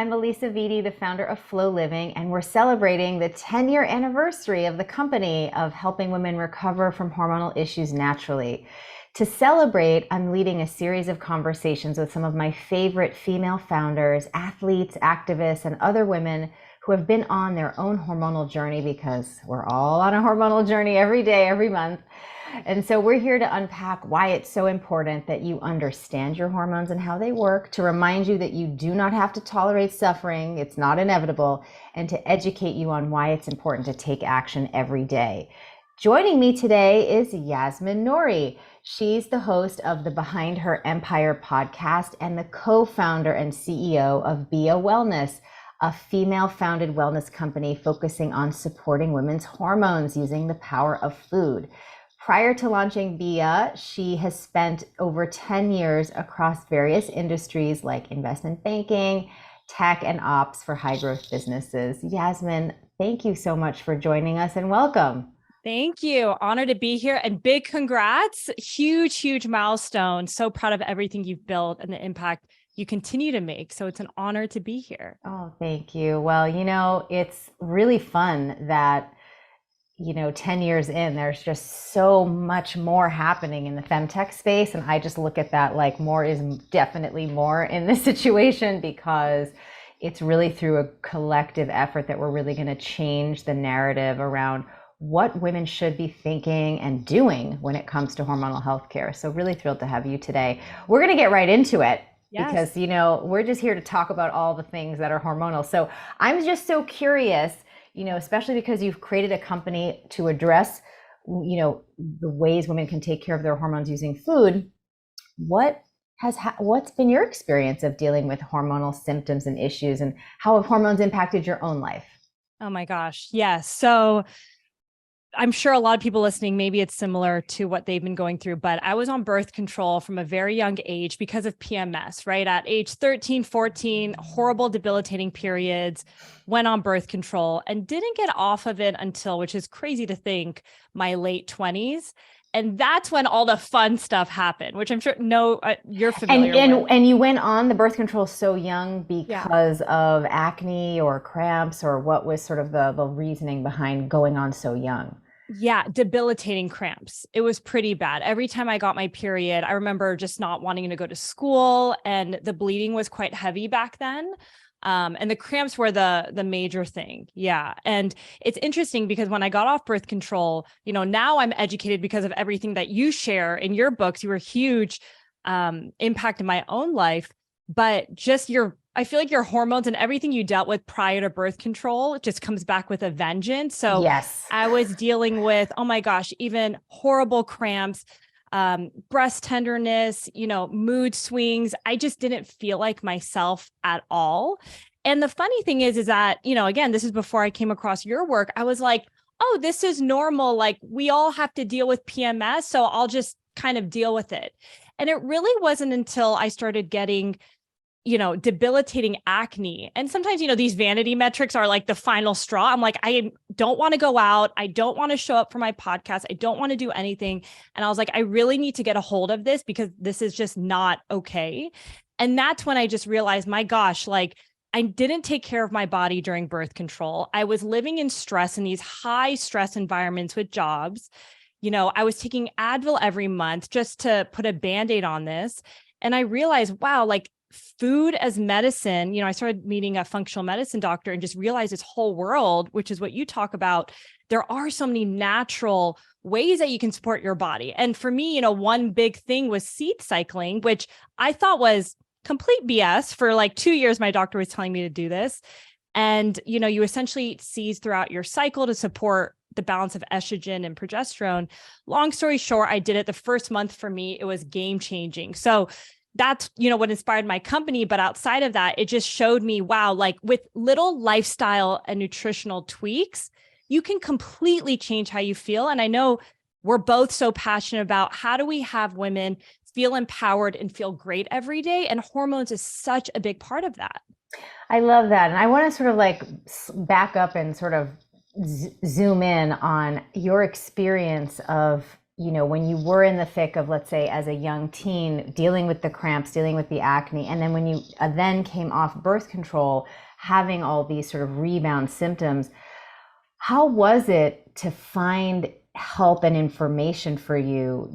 I'm Elisa Vitti, the founder of Flow Living, and we're celebrating the 10-year anniversary of the company of helping women recover from hormonal issues naturally. To celebrate, I'm leading a series of conversations with some of my favorite female founders, athletes, activists, and other women who have been on their own hormonal journey, because we're all on a hormonal journey every day, every month. And so we're here to unpack why it's so important that you understand your hormones and how they work, to remind you that you do not have to tolerate suffering, it's not inevitable, and to educate you on why it's important to take action every day. Joining me today is Yasmin Nouri. She's the host of the Behind Her Empire podcast and the co-founder and CEO of Bia Wellness, a female-founded wellness company focusing on supporting women's hormones using the power of food. Prior to launching Bia, she has spent over 10 years across various industries like investment banking, tech, and ops for high-growth businesses. Yasmin, thank you so much for joining us and welcome. Thank you. Honored to be here and big congrats. Huge, huge milestone. So proud of everything you've built and the impact you continue to make. So it's an honor to be here. Oh, thank you. Well, it's really fun that 10 years in, there's just so much more happening in the femtech space. And I just look at that like more is definitely more in this situation, because it's really through a collective effort that we're really going to change the narrative around what women should be thinking and doing when it comes to hormonal healthcare. So really thrilled to have you today. We're going to get right into it. Yes. Because, we're just here to talk about all the things that are hormonal. So I'm just so curious, especially because you've created a company to address, the ways women can take care of their hormones using food. What's been your experience of dealing with hormonal symptoms and issues, and how have hormones impacted your own life? Oh my gosh. Yes. So I'm sure a lot of people listening, maybe it's similar to what they've been going through, but I was on birth control from a very young age because of PMS, right? At age 13, 14, horrible, debilitating periods, went on birth control and didn't get off of it until, which is crazy to think, my late 20s. And that's when all the fun stuff happened, which I'm sure you're familiar with. And you went on the birth control so young because of acne or cramps, or what was sort of the reasoning behind going on so young? Yeah, debilitating cramps. It was pretty bad. Every time I got my period, I remember just not wanting to go to school, and the bleeding was quite heavy back then. And the cramps were the major thing. Yeah. And it's interesting because when I got off birth control, now I'm educated because of everything that you share in your books. You were a huge impact in my own life, but just I feel like your hormones and everything you dealt with prior to birth control just comes back with a vengeance. So yes, I was dealing with, oh my gosh, even horrible cramps, breast tenderness, mood swings. I just didn't feel like myself at all. And the funny thing is that, again, this is before I came across your work. I was like, oh, this is normal. Like, we all have to deal with PMS. So I'll just kind of deal with it. And it really wasn't until I started getting debilitating acne. And sometimes, these vanity metrics are like the final straw. I'm like, I don't want to go out. I don't want to show up for my podcast. I don't want to do anything. And I was like, I really need to get a hold of this, because this is just not okay. And that's when I just realized, my gosh, like, I didn't take care of my body during birth control. I was living in stress in these high stress environments with jobs. I was taking Advil every month just to put a Band-Aid on this. And I realized, wow, like, food as medicine, I started meeting a functional medicine doctor and just realized this whole world, which is what you talk about. There are so many natural ways that you can support your body. And for me, one big thing was seed cycling, which I thought was complete BS. For like 2 years, my doctor was telling me to do this. And, you essentially eat seeds throughout your cycle to support the balance of estrogen and progesterone. Long story short, I did it. The first month for me, it was game changing. So that's, what inspired my company. But outside of that, it just showed me, wow, like, with little lifestyle and nutritional tweaks, you can completely change how you feel. And I know we're both so passionate about, how do we have women feel empowered and feel great every day? And hormones is such a big part of that. I love that. And I want to sort of like back up and sort of zoom in on your experience of when you were in the thick of, let's say, as a young teen, dealing with the cramps, dealing with the acne, and then when you then came off birth control, having all these sort of rebound symptoms, how was it to find help and information for you?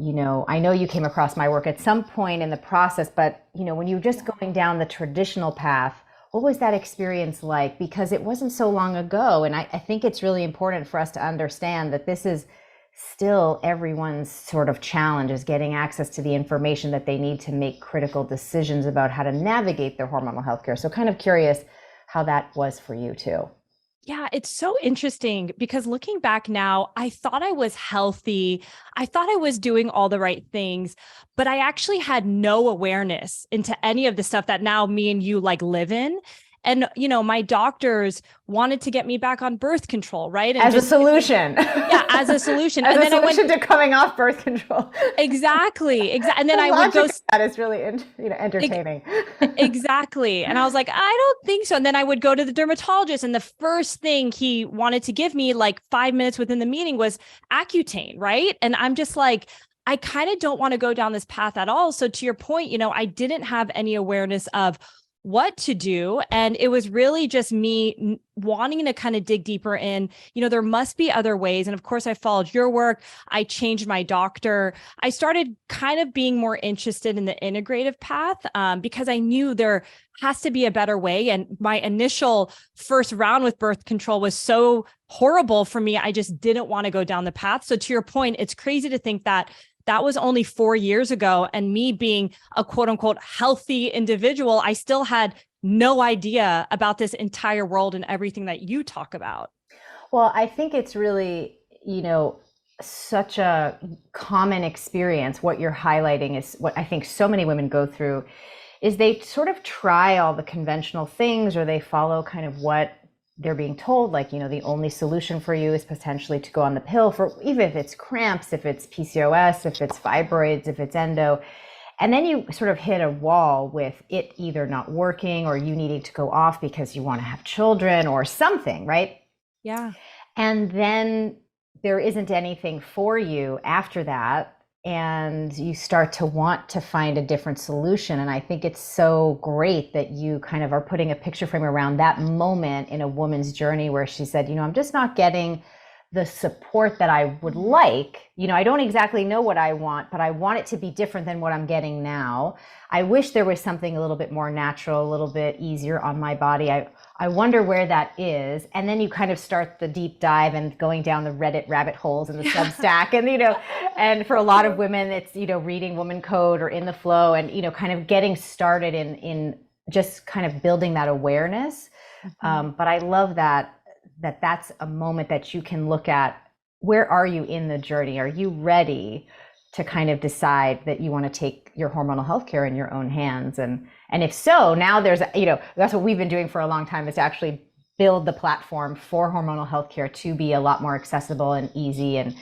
I know you came across my work at some point in the process, but when you were just going down the traditional path, what was that experience like? Because it wasn't so long ago. And I think it's really important for us to understand that this is still everyone's sort of challenge, is getting access to the information that they need to make critical decisions about how to navigate their hormonal healthcare. So kind of curious how that was for you too. Yeah, it's so interesting because looking back now, I thought I was healthy. I thought I was doing all the right things, but I actually had no awareness into any of the stuff that now me and you like live in. And, my doctors wanted to get me back on birth control, right? And as a solution. Yeah, as a solution. As and a then solution to coming off birth control. Exactly. And then the I would go. That is really entertaining. Exactly. And I was like, I don't think so. And then I would go to the dermatologist, and the first thing he wanted to give me like 5 minutes within the meeting was Accutane, right? And I'm just like, I kind of don't want to go down this path at all. So to your point, I didn't have any awareness of what to do. And it was really just me wanting to kind of dig deeper in, there must be other ways. And of course, I followed your work. I changed my doctor. I started kind of being more interested in the integrative path because I knew there has to be a better way. And my initial first round with birth control was so horrible for me. I just didn't want to go down the path. So to your point, it's crazy to think that was only 4 years ago. And me being a quote unquote healthy individual, I still had no idea about this entire world and everything that you talk about. Well, I think it's really, such a common experience. What you're highlighting is what I think so many women go through, is they sort of try all the conventional things, or they follow kind of what they're being told, like, the only solution for you is potentially to go on the pill for, even if it's cramps, if it's PCOS, if it's fibroids, if it's endo. And then you sort of hit a wall with it either not working or you needing to go off because you want to have children or something, right? Yeah. And then there isn't anything for you after that. And you start to want to find a different solution. And I think it's so great that you kind of are putting a picture frame around that moment in a woman's journey where she said, I'm just not getting the support that I would like. I don't exactly know what I want, but I want it to be different than what I'm getting now. I wish there was something a little bit more natural, a little bit easier on my body. I wonder where that is. And then you kind of start the deep dive and going down the Reddit rabbit holes and the Substack. And, and for a lot of women, it's, reading Woman Code or In the Flow and, kind of getting started in just kind of building that awareness. Mm-hmm. But I love that's a moment that you can look at. Where are you in the journey? Are you ready to kind of decide that you want to take your hormonal healthcare in your own hands? And if so, now there's, that's what we've been doing for a long time, is to actually build the platform for hormonal healthcare to be a lot more accessible and easy and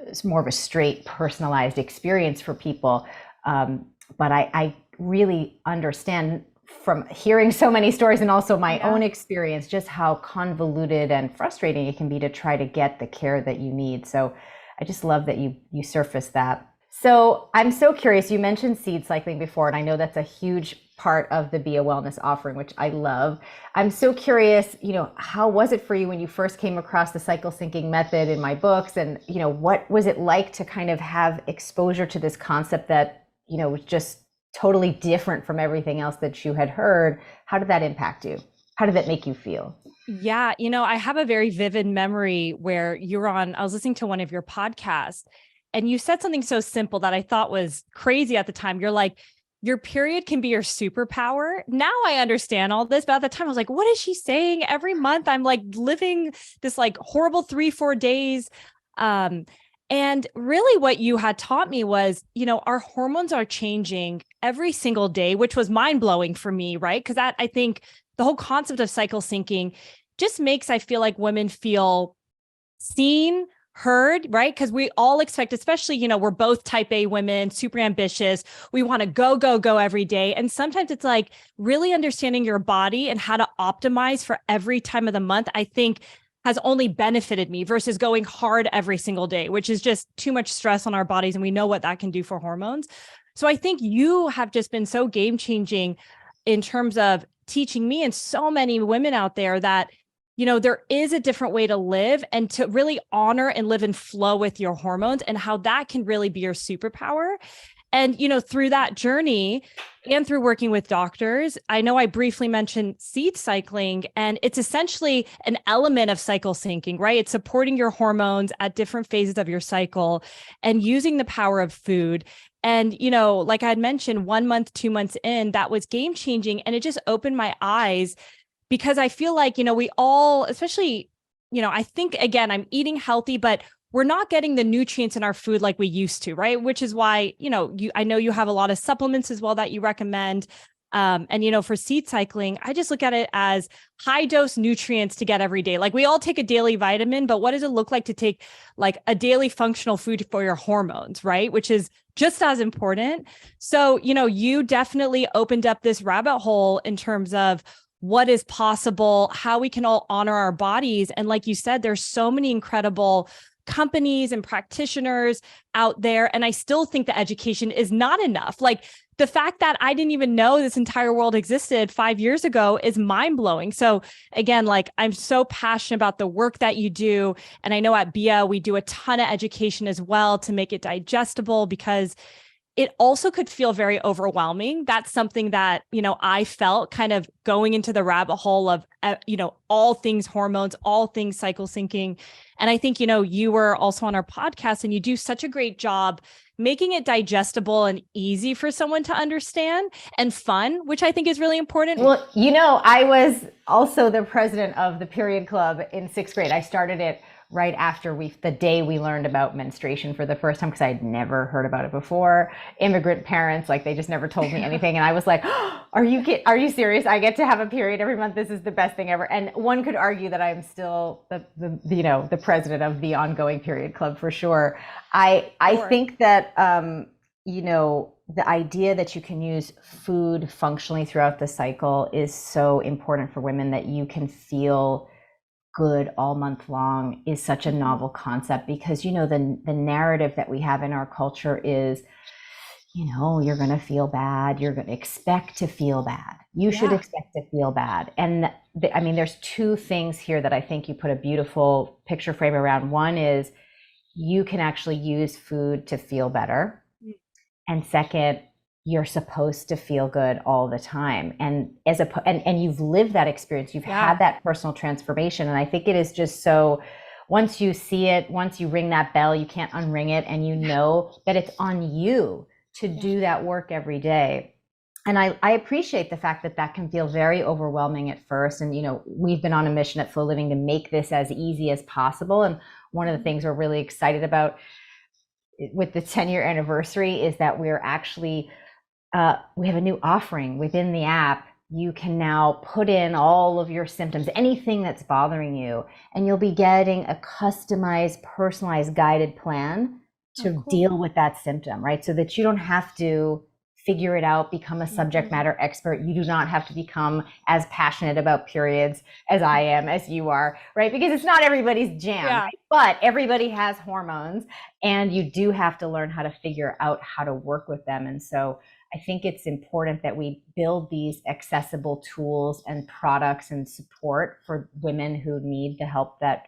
it's more of a straight personalized experience for people. But I really understand from hearing so many stories and also my own experience, just how convoluted and frustrating it can be to try to get the care that you need. So I just love that you surfaced that. So I'm so curious, you mentioned seed cycling before, and I know that's a huge part of the Be a Wellness offering, which I love. I'm so curious, how was it for you when you first came across the cycle syncing method in my books? And, what was it like to kind of have exposure to this concept that, was just totally different from everything else that you had heard? How did that impact you? How did that make you feel? Yeah. I have a very vivid memory where I was listening to one of your podcasts and you said something so simple that I thought was crazy at the time. You're like, your period can be your superpower. Now I understand all this, but at the time I was like, what is she saying? Every month I'm like living this like horrible 3-4 days. And really what you had taught me was, our hormones are changing every single day, which was mind blowing for me, right? Because that, I think the whole concept of cycle syncing just makes, I feel like women feel seen, heard, right? Because we all expect, especially, we're both type A women, super ambitious. We want to go every day. And sometimes it's like really understanding your body and how to optimize for every time of the month. I think has only benefited me versus going hard every single day, which is just too much stress on our bodies. And we know what that can do for hormones. So I think you have just been so game changing in terms of teaching me and so many women out there that, there is a different way to live and to really honor and live in flow with your hormones and how that can really be your superpower. And, through that journey and through working with doctors, I know I briefly mentioned seed cycling, and it's essentially an element of cycle syncing, right? It's supporting your hormones at different phases of your cycle and using the power of food. And, like I had mentioned, 1 month, 2 months in, that was game changing. And it just opened my eyes because I feel like, we all, especially, I think, again, I'm eating healthy, but we're not getting the nutrients in our food like we used to, right? Which is why, I know you have a lot of supplements as well that you recommend. And, for seed cycling, I just look at it as high dose nutrients to get every day. Like we all take a daily vitamin, but what does it look like to take like a daily functional food for your hormones, right? Which is just as important. So, you definitely opened up this rabbit hole in terms of what is possible, how we can all honor our bodies. And like you said, there's so many incredible companies and practitioners out there. And I still think the education is not enough. Like the fact that I didn't even know this entire world existed 5 years ago is mind blowing. So again, like I'm so passionate about the work that you do. And I know at BIA, we do a ton of education as well to make it digestible because it also could feel very overwhelming. That's something that, I felt kind of going into the rabbit hole of, all things hormones, all things cycle syncing. And I think, you were also on our podcast and you do such a great job making it digestible and easy for someone to understand and fun, which I think is really important. Well, I was also the president of the period club in 6th grade. I started it right after the day we learned about menstruation for the first time, because I had never heard about it before. Immigrant parents, like they just never told me anything. And I was like, oh, are you serious? I get to have a period every month. This is the best thing ever. And one could argue that I'm still the president of the ongoing period club for sure. I think that, the idea that you can use food functionally throughout the cycle is so important for women, that you can feel good all month long is such a novel concept, because the narrative that we have in our culture is, you're going to feel bad, you're going to expect to feel bad, you should expect to feel bad. And there's two things here that I think you put a beautiful picture frame around. One is you can actually use food to feel better, and second, you're supposed to feel good all the time. And and you've lived that experience, you've had that personal transformation. And I think it is just so, once you see it, once you ring that bell, you can't unring it. And you know that it's on you to do that work every day. And I appreciate the fact that can feel very overwhelming at first. And, we've been on a mission at Flow Living to make this as easy as possible. And one of the things we're really excited about with the 10-year anniversary is that we're actually, we have a new offering within the app. You can now put in all of your symptoms, anything that's bothering you, and you'll be getting a customized, personalized, guided plan to deal with that symptom, right? So that you don't have to figure it out, become a subject matter expert. You do not have to become as passionate about periods as I am, as you are, right? Because it's not everybody's jam, right? But everybody has hormones, and you do have to learn how to figure out how to work with them. And so I think it's important that we build these accessible tools and products and support for women who need the help that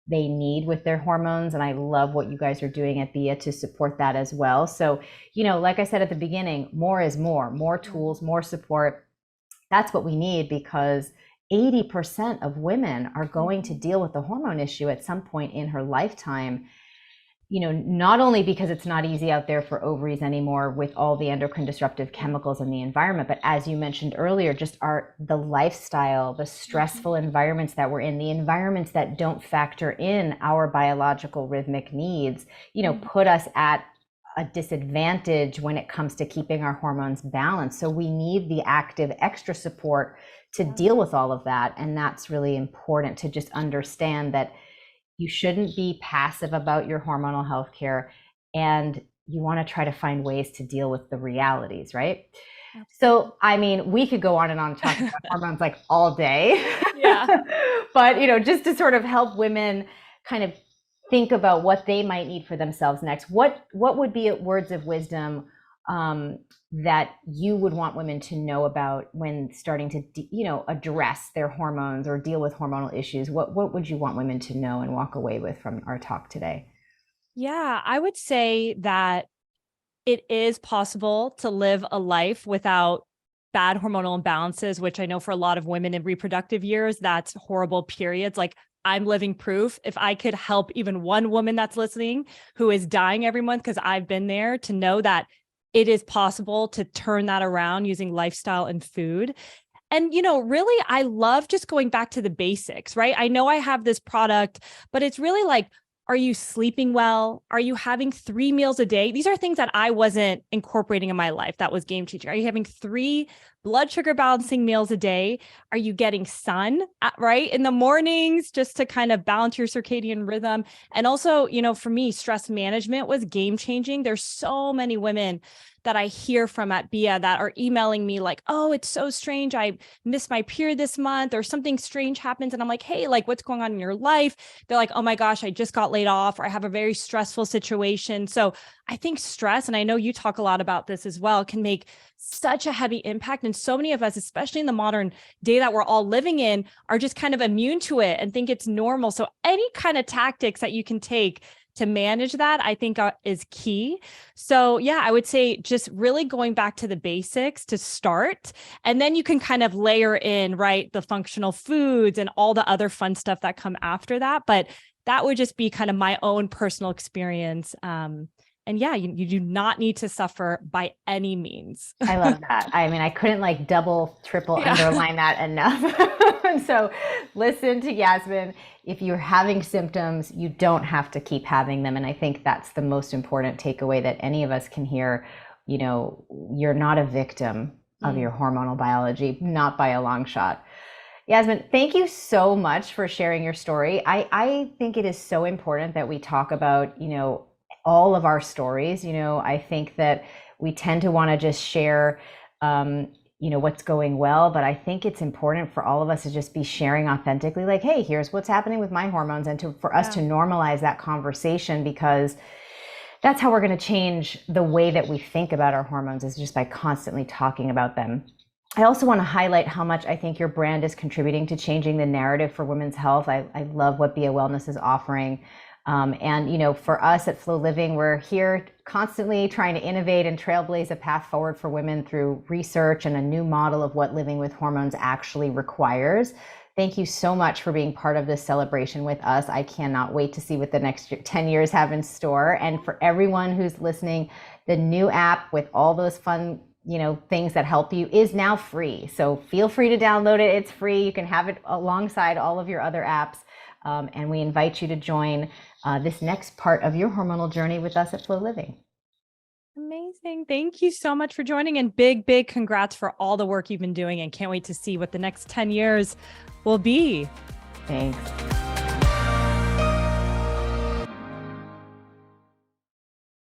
they need with their hormones. And I love what you guys are doing at BIA to support that as well. So, like I said at the beginning, more is more tools, more support. That's what we need, because 80% of women are going to deal with the hormone issue at some point in her lifetime. Not only because it's not easy out there for ovaries anymore with all the endocrine disruptive chemicals in the environment, but as you mentioned earlier, just the lifestyle, the stressful environments that we're in, the environments that don't factor in our biological rhythmic needs, put us at a disadvantage when it comes to keeping our hormones balanced. So we need the active extra support to deal with all of that. And that's really important, to just understand that you shouldn't be passive about your hormonal health care, and you want to try to find ways to deal with the realities, right? So, I mean, we could go on and on talking about hormones like all day. Yeah. But, just to sort of help women kind of think about what they might need for themselves next, what would be words of wisdom that you would want women to know about when starting to, address their hormones or deal with hormonal issues? What would you want women to know and walk away with from our talk today? Yeah, I would say that it is possible to live a life without bad hormonal imbalances, which I know for a lot of women in reproductive years, that's horrible periods. Like I'm living proof. If I could help even one woman that's listening who is dying every month, because I've been there, to know that it is possible to turn that around using lifestyle and food. And, really, I love just going back to the basics, right? I know I have this product, but it's really like, are you sleeping well? Are you having 3 meals a day? These are things that I wasn't incorporating in my life. That was game changing. Are you having 3 blood sugar balancing meals a day? Are you getting sun, right? In the mornings, just to kind of balance your circadian rhythm. And also, for me, stress management was game changing. There's so many women that I hear from at BIA that are emailing me like, oh, it's so strange. I missed my period this month or something strange happens. And I'm like, hey, like what's going on in your life? They're like, oh my gosh, I just got laid off or I have a very stressful situation. So I think stress, and I know you talk a lot about this as well, can make such a heavy impact. And so many of us, especially in the modern day that we're all living in, are just kind of immune to it and think it's normal. So any kind of tactics that you can take to manage that, I think is key. So yeah, I would say just really going back to the basics to start, and then you can kind of layer in, right, the functional foods and all the other fun stuff that come after that. But that would just be kind of my own personal experience. And yeah, you do not need to suffer by any means. I love that. I mean, I couldn't like double, triple Yeah. underline that enough. So listen to Yasmin. If you're having symptoms, you don't have to keep having them. And I think that's the most important takeaway that any of us can hear. You're not a victim of your hormonal biology, not by a long shot. Yasmin, thank you so much for sharing your story. I think it is so important that we talk about, all of our stories. I think that we tend to want to just share, what's going well, but I think it's important for all of us to just be sharing authentically, like, hey, here's what's happening with my hormones, and for us to normalize that conversation, because that's how we're going to change the way that we think about our hormones, is just by constantly talking about them. I also want to highlight how much I think your brand is contributing to changing the narrative for women's health. I love what Bia Wellness is offering. And for us at Flow Living, we're here constantly trying to innovate and trailblaze a path forward for women through research and a new model of what living with hormones actually requires. Thank you so much for being part of this celebration with us. I cannot wait to see what the next 10 years have in store. And for everyone who's listening, the new app with all those fun things that help you is now free. So feel free to download it. It's free. You can have it alongside all of your other apps. And we invite you to join this next part of your hormonal journey with us at Flow Living. Amazing. Thank you so much for joining, and big, big congrats for all the work you've been doing, and can't wait to see what the next 10 years will be. Thanks.